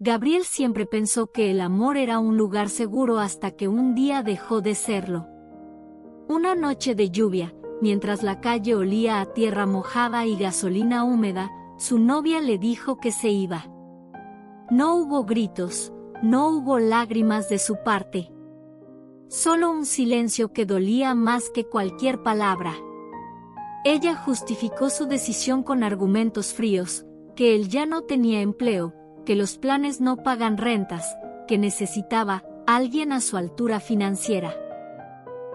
Gabriel siempre pensó que el amor era un lugar seguro hasta que un día dejó de serlo. Una noche de lluvia, mientras la calle olía a tierra mojada y gasolina húmeda, su novia le dijo que se iba. No hubo gritos, no hubo lágrimas de su parte. Solo un silencio que dolía más que cualquier palabra. Ella justificó su decisión con argumentos fríos, que él ya no tenía empleo, que los planes no pagan rentas, que necesitaba alguien a su altura financiera.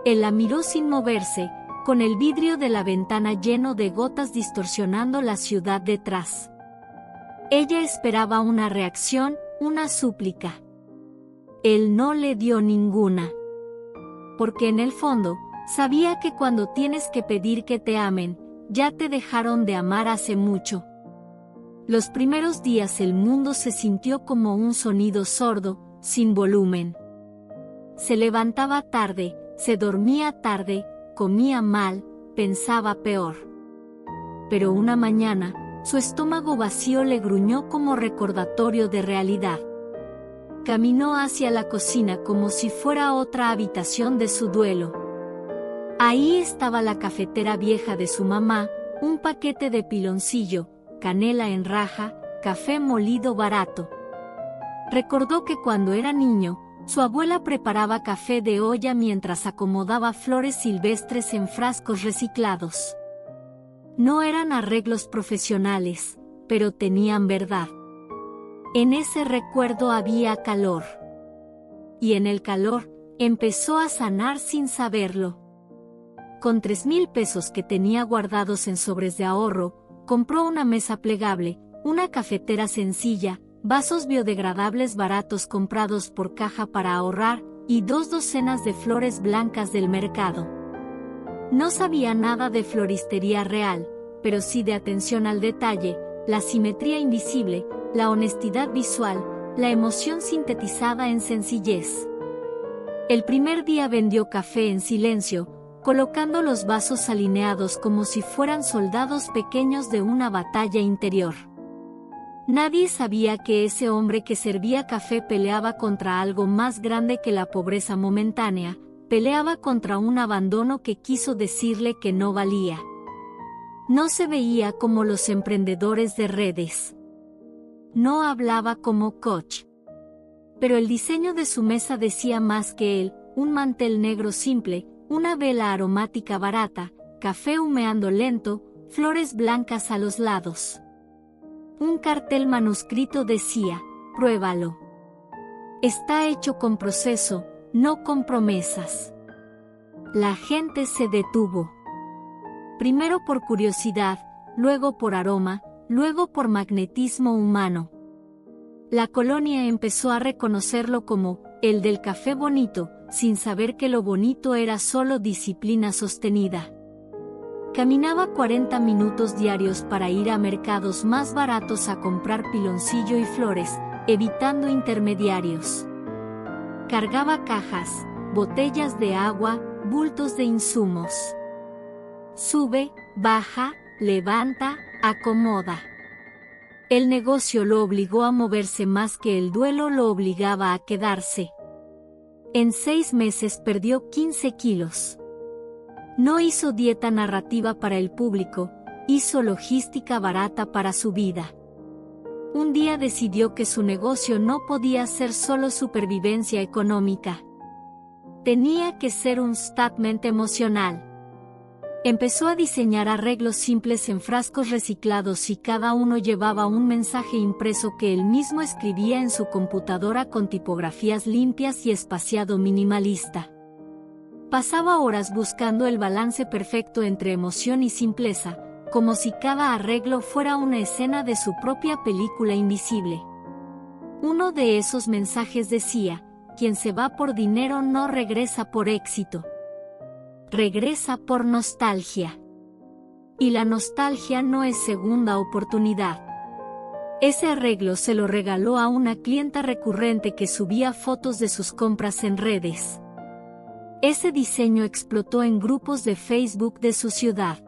Él la miró sin moverse, con el vidrio de la ventana lleno de gotas distorsionando la ciudad detrás. Ella esperaba una reacción, una súplica. Él no le dio ninguna. Porque en el fondo, sabía que cuando tienes que pedir que te amen, ya te dejaron de amar hace mucho. Los primeros días el mundo se sintió como un sonido sordo, sin volumen. Se levantaba tarde, se dormía tarde, comía mal, pensaba peor. Pero una mañana, su estómago vacío le gruñó como recordatorio de realidad. Caminó hacia la cocina como si fuera otra habitación de su duelo. Ahí estaba la cafetera vieja de su mamá, un paquete de piloncillo, canela en raja, café molido barato. Recordó que cuando era niño, su abuela preparaba café de olla mientras acomodaba flores silvestres en frascos reciclados. No eran arreglos profesionales, pero tenían verdad. En ese recuerdo había calor. Y en el calor, empezó a sanar sin saberlo. Con 3,000 pesos que tenía guardados en sobres de ahorro, compró una mesa plegable, una cafetera sencilla, vasos biodegradables baratos comprados por caja para ahorrar, y 2 docenas de flores blancas del mercado. No sabía nada de floristería real, pero sí de atención al detalle, la simetría invisible, la honestidad visual, la emoción sintetizada en sencillez. El primer día vendió café en silencio, colocando los vasos alineados como si fueran soldados pequeños de una batalla interior. Nadie sabía que ese hombre que servía café peleaba contra algo más grande que la pobreza momentánea, peleaba contra un abandono que quiso decirle que no valía. No se veía como los emprendedores de redes. No hablaba como coach. Pero el diseño de su mesa decía más que él, un mantel negro simple, una vela aromática barata, café humeando lento, flores blancas a los lados. Un cartel manuscrito decía, pruébalo. Está hecho con proceso, no con promesas. La gente se detuvo. Primero por curiosidad, luego por aroma, luego por magnetismo humano. La colonia empezó a reconocerlo como el del café bonito, sin saber que lo bonito era solo disciplina sostenida. Caminaba 40 minutos diarios para ir a mercados más baratos a comprar piloncillo y flores, evitando intermediarios. Cargaba cajas, botellas de agua, bultos de insumos. Sube, baja, levanta, acomoda. El negocio lo obligó a moverse más que el duelo lo obligaba a quedarse. En 6 meses perdió 15 kilos. No hizo dieta narrativa para el público, hizo logística barata para su vida. Un día decidió que su negocio no podía ser solo supervivencia económica. Tenía que ser un statement emocional. Empezó a diseñar arreglos simples en frascos reciclados y cada uno llevaba un mensaje impreso que él mismo escribía en su computadora con tipografías limpias y espaciado minimalista. Pasaba horas buscando el balance perfecto entre emoción y simpleza, como si cada arreglo fuera una escena de su propia película invisible. Uno de esos mensajes decía, quien se va por dinero no regresa por éxito. Regresa por nostalgia. Y la nostalgia no es segunda oportunidad. Ese arreglo se lo regaló a una clienta recurrente que subía fotos de sus compras en redes. Ese diseño explotó en grupos de Facebook de su ciudad.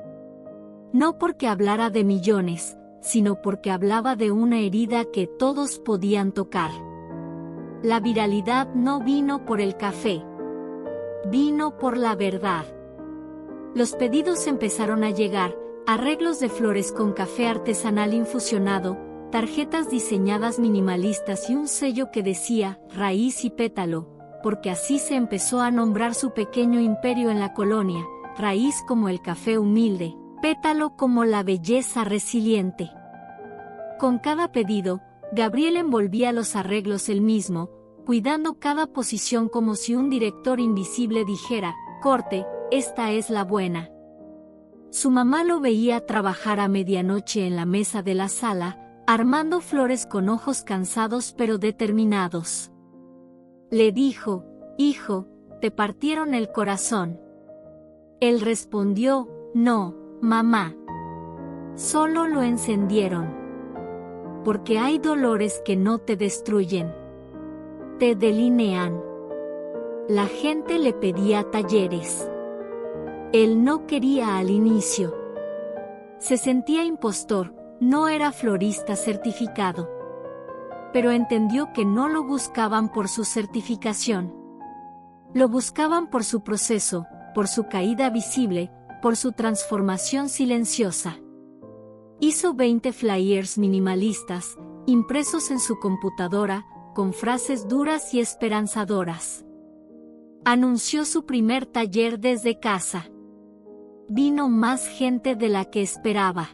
No porque hablara de millones, sino porque hablaba de una herida que todos podían tocar. La viralidad no vino por el café. Vino por la verdad. Los pedidos empezaron a llegar, arreglos de flores con café artesanal infusionado, tarjetas diseñadas minimalistas y un sello que decía Raíz y Pétalo, porque así se empezó a nombrar su pequeño imperio en la colonia, Raíz como el café humilde, Pétalo como la belleza resiliente. Con cada pedido, Gabriel envolvía los arreglos él mismo, cuidando cada posición como si un director invisible dijera, corte, esta es la buena. Su mamá lo veía trabajar a medianoche en la mesa de la sala, armando flores con ojos cansados pero determinados. Le dijo, hijo, te partieron el corazón. Él respondió, no, mamá. Solo lo encendieron. Porque hay dolores que no te destruyen. Te delinean. La gente le pedía talleres. Él no quería al inicio. Se sentía impostor, no era florista certificado. Pero entendió que no lo buscaban por su certificación. Lo buscaban por su proceso, por su caída visible, por su transformación silenciosa. Hizo 20 flyers minimalistas, impresos en su computadora, con frases duras y esperanzadoras. Anunció su primer taller desde casa. Vino más gente de la que esperaba.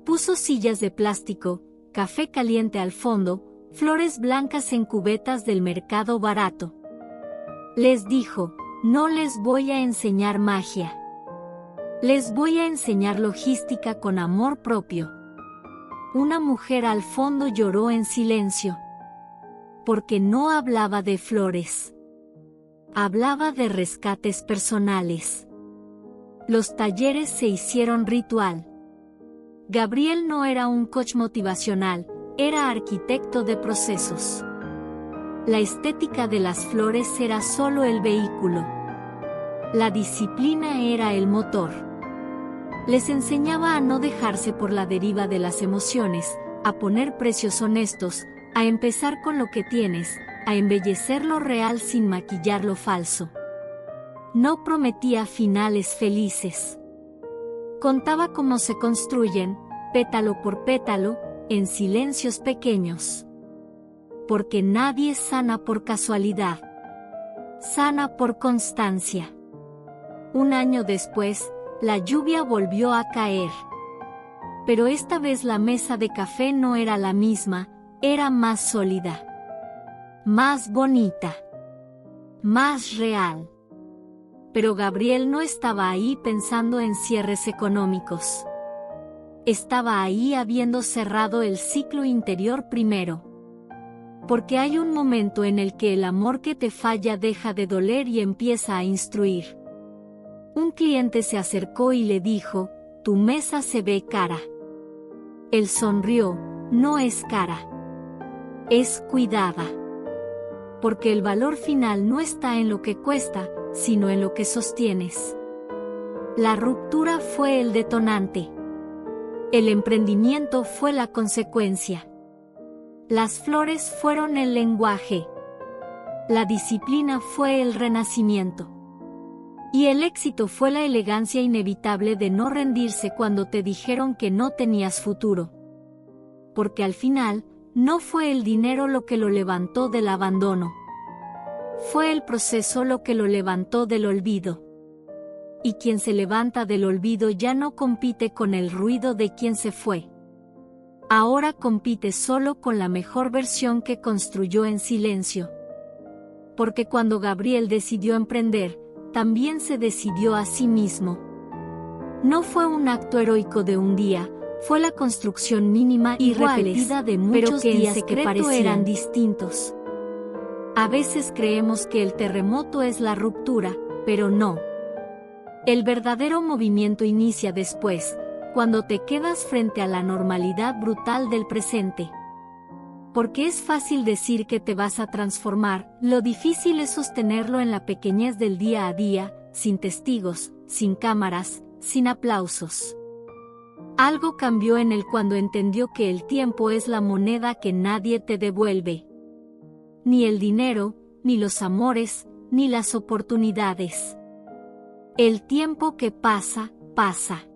Puso sillas de plástico, café caliente al fondo, flores blancas en cubetas del mercado barato. Les dijo, no les voy a enseñar magia. Les voy a enseñar logística con amor propio. Una mujer al fondo lloró en silencio. Porque no hablaba de flores. Hablaba de rescates personales. Los talleres se hicieron ritual. Gabriel no era un coach motivacional, era arquitecto de procesos. La estética de las flores era solo el vehículo. La disciplina era el motor. Les enseñaba a no dejarse por la deriva de las emociones, a poner precios honestos, a empezar con lo que tienes, a embellecer lo real sin maquillar lo falso. No prometía finales felices. Contaba cómo se construyen, pétalo por pétalo, en silencios pequeños. Porque nadie sana por casualidad. Sana por constancia. Un año después, la lluvia volvió a caer. Pero esta vez la mesa de café no era la misma, era más sólida. Más bonita. Más real. Pero Gabriel no estaba ahí pensando en cierres económicos. Estaba ahí habiendo cerrado el ciclo interior primero. Porque hay un momento en el que el amor que te falla deja de doler y empieza a instruir. Un cliente se acercó y le dijo, tu mesa se ve cara. Él sonrió, no es cara. Es cuidada. Porque el valor final no está en lo que cuesta, sino en lo que sostienes. La ruptura fue el detonante. El emprendimiento fue la consecuencia. Las flores fueron el lenguaje. La disciplina fue el renacimiento. Y el éxito fue la elegancia inevitable de no rendirse cuando te dijeron que no tenías futuro. Porque al final, no fue el dinero lo que lo levantó del abandono. Fue el proceso lo que lo levantó del olvido. Y quien se levanta del olvido ya no compite con el ruido de quien se fue. Ahora compite solo con la mejor versión que construyó en silencio. Porque cuando Gabriel decidió emprender, también se decidió a sí mismo. No fue un acto heroico de un día, fue la construcción mínima y repetida de muchos días que eran distintos. A veces creemos que el terremoto es la ruptura, pero no. El verdadero movimiento inicia después, cuando te quedas frente a la normalidad brutal del presente. Porque es fácil decir que te vas a transformar, lo difícil es sostenerlo en la pequeñez del día a día, sin testigos, sin cámaras, sin aplausos. Algo cambió en él cuando entendió que el tiempo es la moneda que nadie te devuelve. Ni el dinero, ni los amores, ni las oportunidades. El tiempo que pasa, pasa.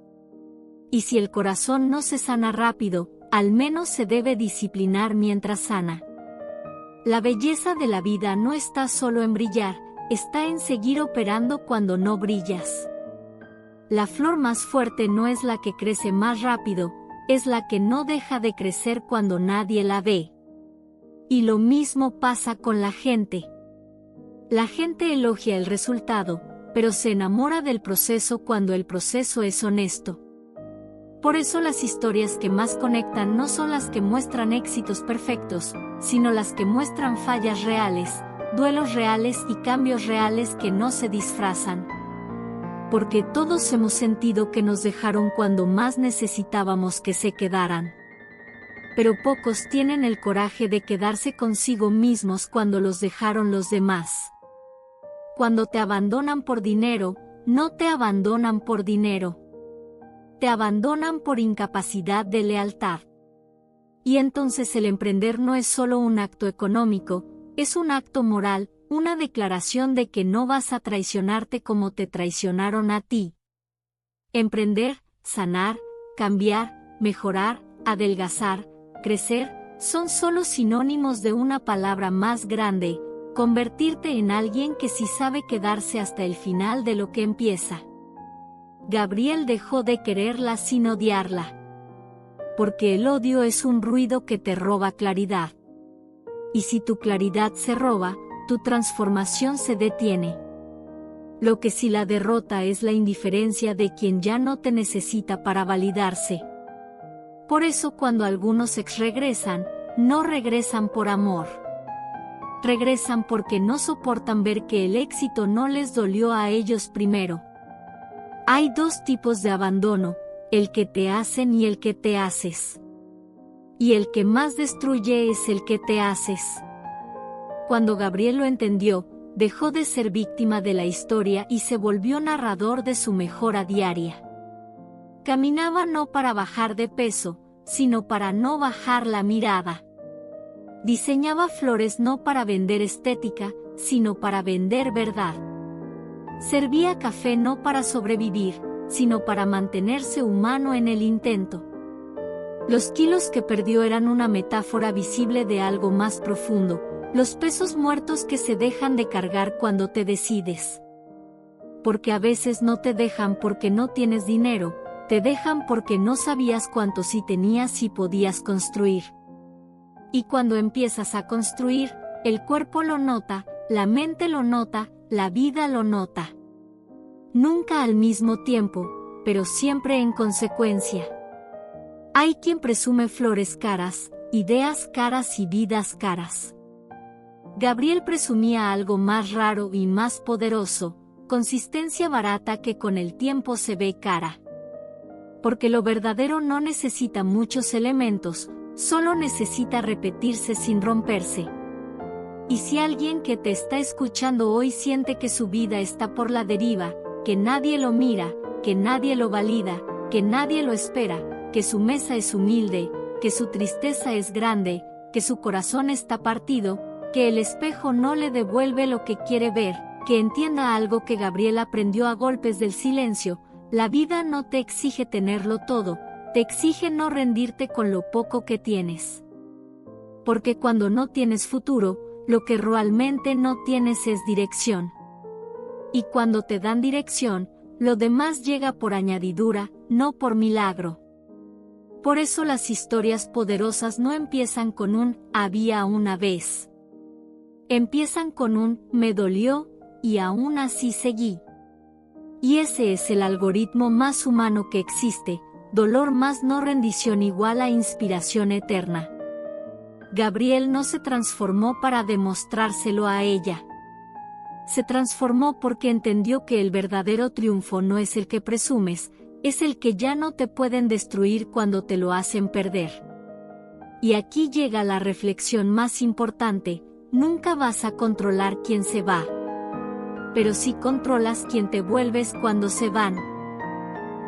Y si el corazón no se sana rápido, al menos se debe disciplinar mientras sana. La belleza de la vida no está solo en brillar, está en seguir operando cuando no brillas. La flor más fuerte no es la que crece más rápido, es la que no deja de crecer cuando nadie la ve. Y lo mismo pasa con la gente. La gente elogia el resultado, pero se enamora del proceso cuando el proceso es honesto. Por eso las historias que más conectan no son las que muestran éxitos perfectos, sino las que muestran fallas reales, duelos reales y cambios reales que no se disfrazan. Porque todos hemos sentido que nos dejaron cuando más necesitábamos que se quedaran. Pero pocos tienen el coraje de quedarse consigo mismos cuando los dejaron los demás. Cuando te abandonan por dinero, no te abandonan por dinero. Te abandonan por incapacidad de lealtad. Y entonces el emprender no es solo un acto económico, es un acto moral, una declaración de que no vas a traicionarte como te traicionaron a ti. Emprender, sanar, cambiar, mejorar, adelgazar, crecer, son solo sinónimos de una palabra más grande: convertirte en alguien que sí sabe quedarse hasta el final de lo que empieza. Gabriel dejó de quererla sin odiarla. Porque el odio es un ruido que te roba claridad. Y si tu claridad se roba, tu transformación se detiene. Lo que sí la derrota es la indiferencia de quien ya no te necesita para validarse. Por eso cuando algunos ex regresan, no regresan por amor. Regresan porque no soportan ver que el éxito no les dolió a ellos primero. Hay dos tipos de abandono: el que te hacen y el que te haces. Y el que más destruye es el que te haces. Cuando Gabriel lo entendió, dejó de ser víctima de la historia y se volvió narrador de su mejora diaria. Caminaba no para bajar de peso, sino para no bajar la mirada. Diseñaba flores no para vender estética, sino para vender verdad. Servía café no para sobrevivir, sino para mantenerse humano en el intento. Los kilos que perdió eran una metáfora visible de algo más profundo, los pesos muertos que se dejan de cargar cuando te decides. Porque a veces no te dejan porque no tienes dinero, te dejan porque no sabías cuánto sí tenías y podías construir. Y cuando empiezas a construir, el cuerpo lo nota, la mente lo nota, la vida lo nota. Nunca al mismo tiempo, pero siempre en consecuencia. Hay quien presume flores caras, ideas caras y vidas caras. Gabriel presumía algo más raro y más poderoso: consistencia barata que con el tiempo se ve cara. Porque lo verdadero no necesita muchos elementos, solo necesita repetirse sin romperse. Y si alguien que te está escuchando hoy siente que su vida está por la deriva, que nadie lo mira, que nadie lo valida, que nadie lo espera, que su mesa es humilde, que su tristeza es grande, que su corazón está partido, que el espejo no le devuelve lo que quiere ver, que entienda algo que Gabriel aprendió a golpes del silencio: la vida no te exige tenerlo todo, te exige no rendirte con lo poco que tienes. Porque cuando no tienes futuro, lo que realmente no tienes es dirección. Y cuando te dan dirección, lo demás llega por añadidura, no por milagro. Por eso las historias poderosas no empiezan con un "había una vez". Empiezan con un "me dolió, y aún así seguí". Y ese es el algoritmo más humano que existe: dolor más no rendición igual a inspiración eterna. Gabriel no se transformó para demostrárselo a ella. Se transformó porque entendió que el verdadero triunfo no es el que presumes, es el que ya no te pueden destruir cuando te lo hacen perder. Y aquí llega la reflexión más importante: nunca vas a controlar quién se va. Pero sí controlas quién te vuelves cuando se van.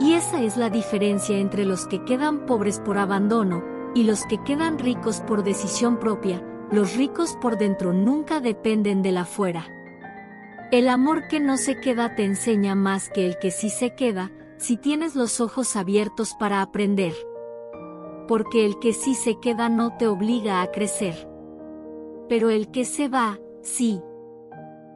Y esa es la diferencia entre los que quedan pobres por abandono y los que quedan ricos por decisión propia. Los ricos por dentro nunca dependen del afuera. El amor que no se queda te enseña más que el que sí se queda, si tienes los ojos abiertos para aprender. Porque el que sí se queda no te obliga a crecer. Pero el que se va, sí.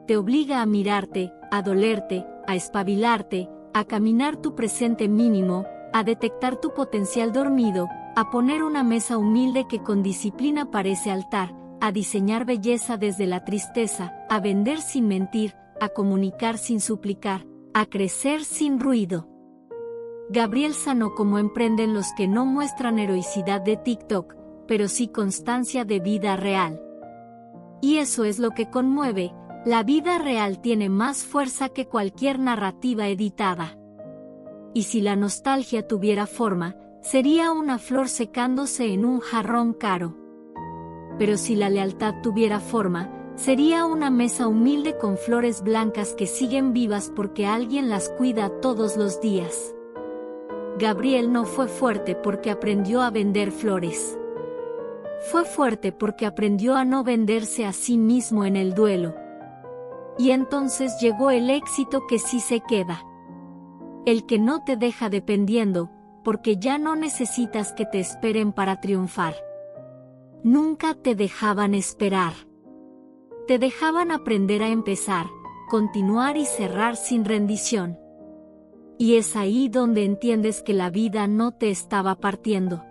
Te obliga a mirarte, a dolerte, a espabilarte, a caminar tu presente mínimo, a detectar tu potencial dormido, a poner una mesa humilde que con disciplina parece altar, a diseñar belleza desde la tristeza, a vender sin mentir, a comunicar sin suplicar, a crecer sin ruido. Gabriel sanó como emprenden los que no muestran heroicidad de TikTok, pero sí constancia de vida real. Y eso es lo que conmueve, la vida real tiene más fuerza que cualquier narrativa editada. Y si la nostalgia tuviera forma, sería una flor secándose en un jarrón caro. Pero si la lealtad tuviera forma, sería una mesa humilde con flores blancas que siguen vivas porque alguien las cuida todos los días. Gabriel no fue fuerte porque aprendió a vender flores. Fue fuerte porque aprendió a no venderse a sí mismo en el duelo. Y entonces llegó el éxito que sí se queda. El que no te deja dependiendo, porque ya no necesitas que te esperen para triunfar. Nunca te dejaban esperar. Te dejaban aprender a empezar, continuar y cerrar sin rendición. Y es ahí donde entiendes que la vida no te estaba partiendo.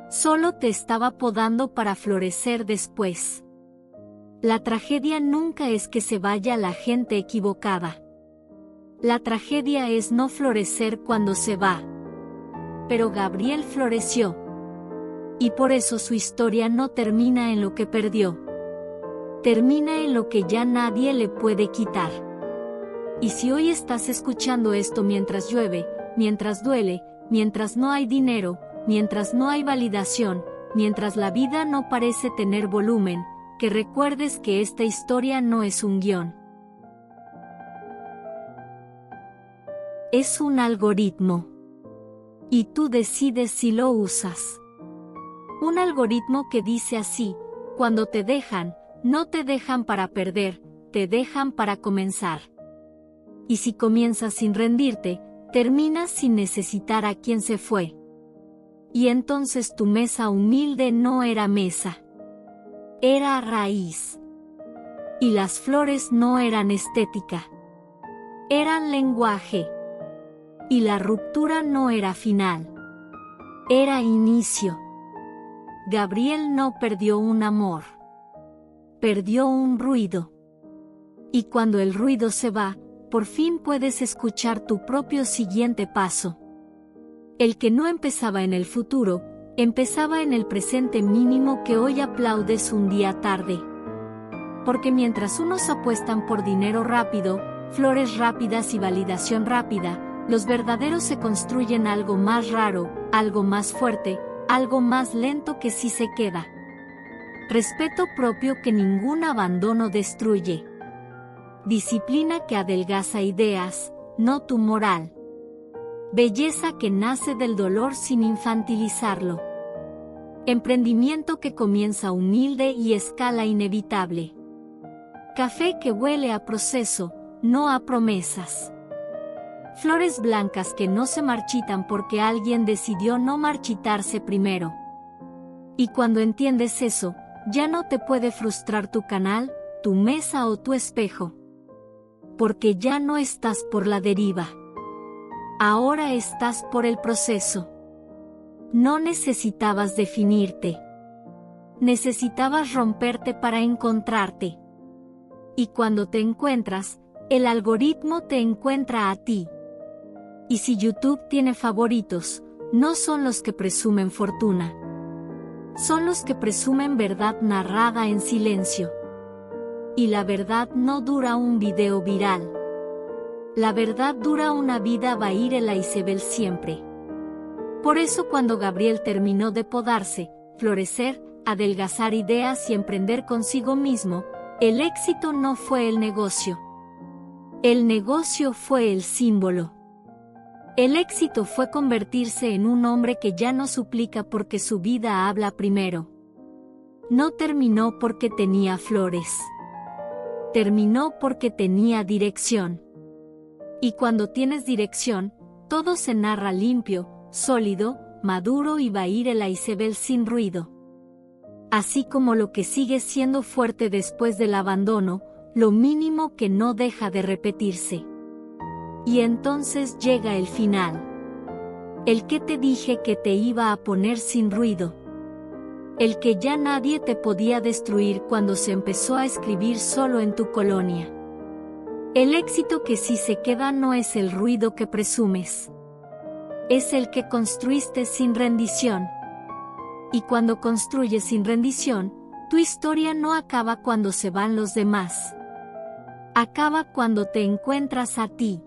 Solo te estaba podando para florecer después. La tragedia nunca es que se vaya la gente equivocada. La tragedia es no florecer cuando se va. Pero Gabriel floreció. Y por eso su historia no termina en lo que perdió. Termina en lo que ya nadie le puede quitar. Y si hoy estás escuchando esto mientras llueve, mientras duele, mientras no hay dinero, mientras no hay validación, mientras la vida no parece tener volumen, que recuerdes que esta historia no es un guión. Es un algoritmo. Y tú decides si lo usas. Un algoritmo que dice así: cuando te dejan, no te dejan para perder, te dejan para comenzar. Y si comienzas sin rendirte, terminas sin necesitar a quien se fue. Y entonces tu mesa humilde no era mesa. Era raíz. Y las flores no eran estética. Eran lenguaje. Y la ruptura no era final. Era inicio. Gabriel no perdió un amor. Perdió un ruido. Y cuando el ruido se va, por fin puedes escuchar tu propio siguiente paso. El que no empezaba en el futuro, empezaba en el presente mínimo que hoy aplaudes un día tarde. Porque mientras unos apuestan por dinero rápido, flores rápidas y validación rápida, los verdaderos se construyen algo más raro, algo más fuerte, algo más lento que sí se queda. Respeto propio que ningún abandono destruye. Disciplina que adelgaza ideas, no tu moral. Belleza que nace del dolor sin infantilizarlo. Emprendimiento que comienza humilde y escala inevitable. Café que huele a proceso, no a promesas. Flores blancas que no se marchitan porque alguien decidió no marchitarse primero. Y cuando entiendes eso, ya no te puede frustrar tu canal, tu mesa o tu espejo. Porque ya no estás por la deriva. Ahora estás por el proceso. No necesitabas definirte. Necesitabas romperte para encontrarte. Y cuando te encuentras, el algoritmo te encuentra a ti. Y si YouTube tiene favoritos, no son los que presumen fortuna. Son los que presumen verdad narrada en silencio. Y la verdad no dura un video viral. La verdad dura una vida Bairela Isabel siempre. Por eso cuando Gabriel terminó de podarse, florecer, adelgazar ideas y emprender consigo mismo, el éxito no fue el negocio. El negocio fue el símbolo. El éxito fue convertirse en un hombre que ya no suplica porque su vida habla primero. No terminó porque tenía flores. Terminó porque tenía dirección. Y cuando tienes dirección, todo se narra limpio, sólido, maduro y va a ir el iceberg sin ruido. Así como lo que sigue siendo fuerte después del abandono, lo mínimo que no deja de repetirse. Y entonces llega el final. El que te dije que te iba a poner sin ruido. El que ya nadie te podía destruir cuando se empezó a escribir solo en tu colonia. El éxito que sí se queda no es el ruido que presumes. Es el que construiste sin rendición. Y cuando construyes sin rendición, tu historia no acaba cuando se van los demás. Acaba cuando te encuentras a ti.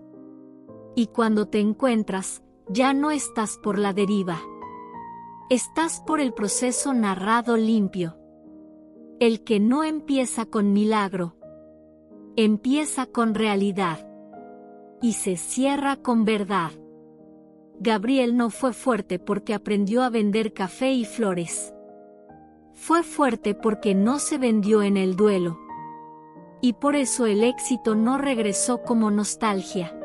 Y cuando te encuentras, ya no estás por la deriva. Estás por el proceso narrado limpio. El que no empieza con milagro. Empieza con realidad. Y se cierra con verdad. Gabriel no fue fuerte porque aprendió a vender café y flores. Fue fuerte porque no se vendió en el duelo. Y por eso el éxito no regresó como nostalgia.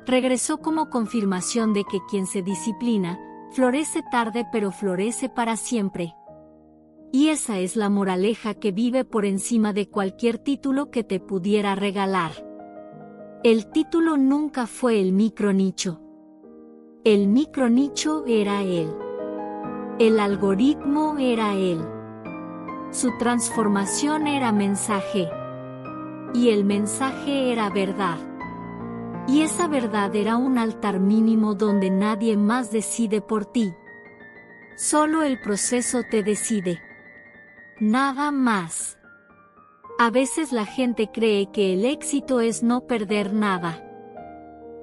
Regresó como confirmación de que quien se disciplina, florece tarde pero florece para siempre. Y esa es la moraleja que vive por encima de cualquier título que te pudiera regalar. El título nunca fue el micronicho. El micronicho era él. El algoritmo era él. Su transformación era mensaje. Y el mensaje era verdad. Y esa verdad era un altar mínimo donde nadie más decide por ti. Solo el proceso te decide. Nada más. A veces la gente cree que el éxito es no perder nada.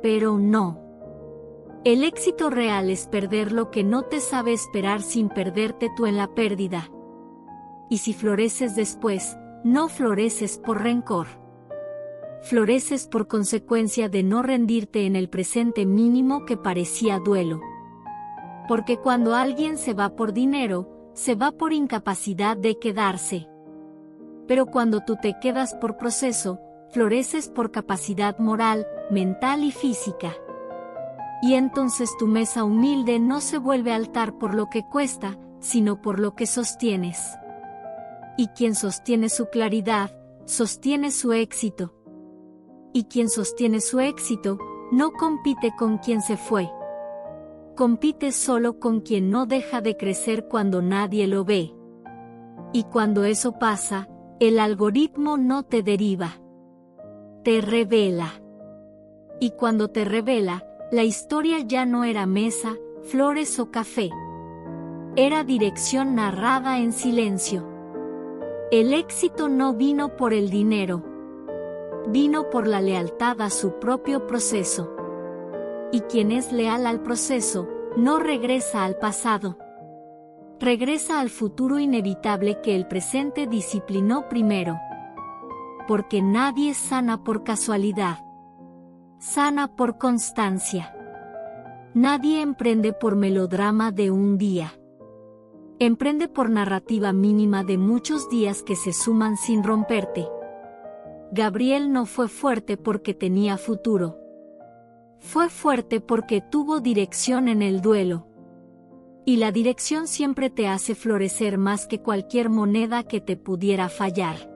Pero no. El éxito real es perder lo que no te sabe esperar sin perderte tú en la pérdida. Y si floreces después, no floreces por rencor. Floreces por consecuencia de no rendirte en el presente mínimo que parecía duelo. Porque cuando alguien se va por dinero, se va por incapacidad de quedarse. Pero cuando tú te quedas por proceso, floreces por capacidad moral, mental y física. Y entonces tu mesa humilde no se vuelve altar por lo que cuesta, sino por lo que sostienes. Y quien sostiene su claridad, sostiene su éxito. Y quien sostiene su éxito, no compite con quien se fue. Compite solo con quien no deja de crecer cuando nadie lo ve. Y cuando eso pasa, el algoritmo no te deriva. Te revela. Y cuando te revela, la historia ya no era mesa, flores o café. Era dirección narrada en silencio. El éxito no vino por el dinero. Vino por la lealtad a su propio proceso. Y quien es leal al proceso, no regresa al pasado. Regresa al futuro inevitable que el presente disciplinó primero. Porque nadie sana por casualidad. Sana por constancia. Nadie emprende por melodrama de un día. Emprende por narrativa mínima de muchos días que se suman sin romperte. Gabriel no fue fuerte porque tenía futuro. Fue fuerte porque tuvo dirección en el duelo. Y la dirección siempre te hace florecer más que cualquier moneda que te pudiera fallar.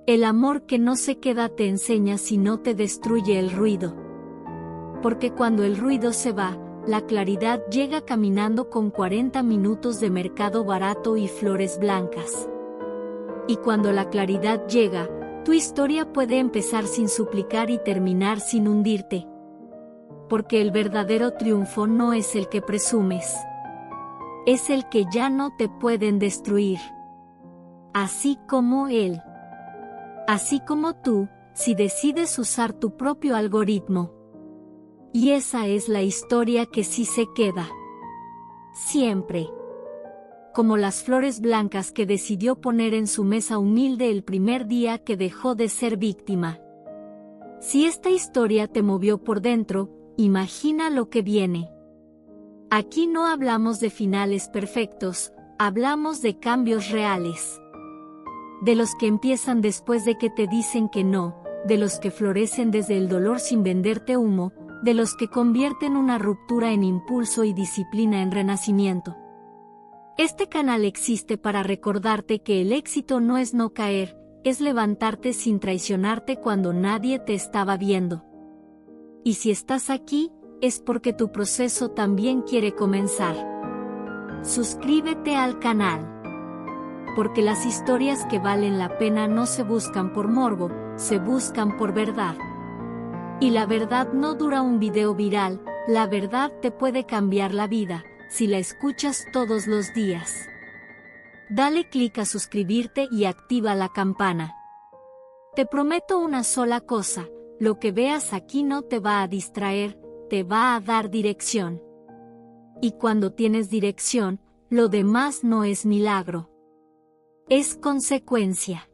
El amor que no se queda te enseña si no te destruye el ruido. Porque cuando el ruido se va, la claridad llega caminando con 40 minutos de mercado barato y flores blancas. Y cuando la claridad llega, tu historia puede empezar sin suplicar y terminar sin hundirte. Porque el verdadero triunfo no es el que presumes. Es el que ya no te pueden destruir. Así como él. Así como tú, si decides usar tu propio algoritmo. Y esa es la historia que sí se queda. Siempre. Como las flores blancas que decidió poner en su mesa humilde el primer día que dejó de ser víctima. Si esta historia te movió por dentro, imagina lo que viene. Aquí no hablamos de finales perfectos, hablamos de cambios reales. De los que empiezan después de que te dicen que no, de los que florecen desde el dolor sin venderte humo, de los que convierten una ruptura en impulso y disciplina en renacimiento. Este canal existe para recordarte que el éxito no es no caer, es levantarte sin traicionarte cuando nadie te estaba viendo. Y si estás aquí, es porque tu proceso también quiere comenzar. Suscríbete al canal. Porque las historias que valen la pena no se buscan por morbo, se buscan por verdad. Y la verdad no dura un video viral, la verdad te puede cambiar la vida, si la escuchas todos los días. Dale clic a suscribirte y activa la campana. Te prometo una sola cosa, lo que veas aquí no te va a distraer, te va a dar dirección. Y cuando tienes dirección, lo demás no es milagro. Es consecuencia.